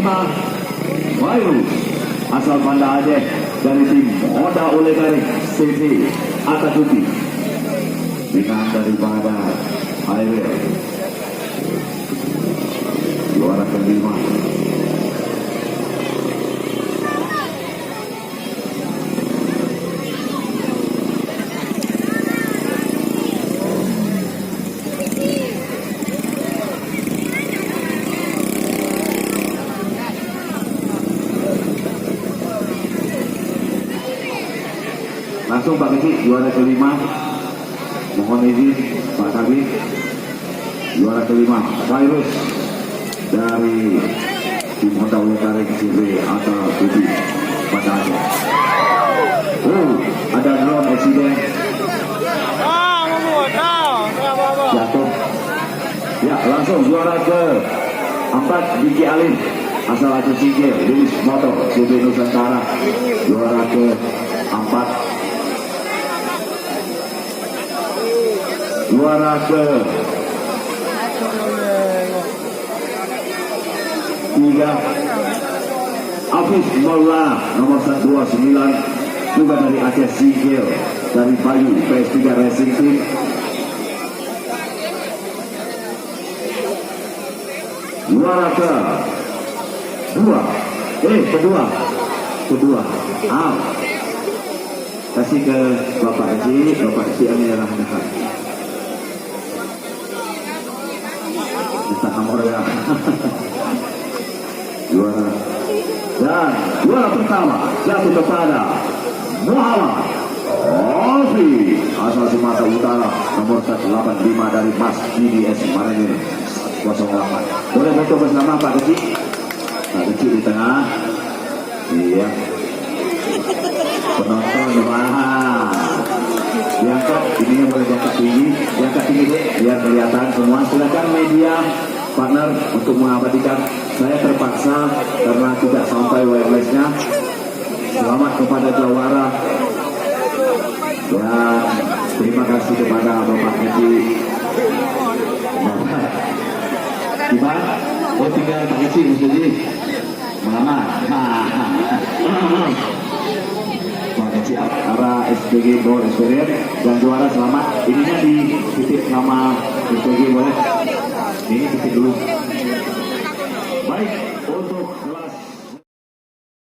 Bayu asal Banda Aceh dari tim Moda Olegarik CV Atakuti dengan daripada Highway juara kelima. Langsung Pak Kecik juara kelima. Mohon izin Pak Kabit juara kelima Virus dari tim Honda Olegarik CV Atakuti Banda Aceh. Ada drone accident. Jatuh. Ya, langsung juara ke 4 Diki Alin asal Aceh Singkil, Lilis Motor CV Nusantara juara ke 4. Juara ke 3 Afis Maulana nomor 129 juga dari Aceh Singkil dari Bayu PS3 Racing Team. Juara ke 2 kedua kasih ke Bapak Haji menyerahkan kita nomor ya. Juara dan juara pertama jatuh kepada Muhammad Ovi asal Sumatera Utara nomor 185 dari Mas GDS Marinir 08. Boleh foto bersama Pak Kecik? Pak Kecik di tengah. Iya. Penonton di mana? Diangkat, ininya boleh diangkat tinggi, diangkat tinggi deh, biar kelihatan semua. Silakan media partner untuk mengabadikan. Saya terpaksa karena tidak sampai wirelessnya. Selamat kepada juara dan terima kasih kepada Bapak Haji. Gimana? Oh tinggal Pak Haji Musyidi melamar. Pak Haji arah SPG Bor Experience dan juara selamat. Ininya dititip sama SPG boleh? Ini titip dulu. Baik untuk kelas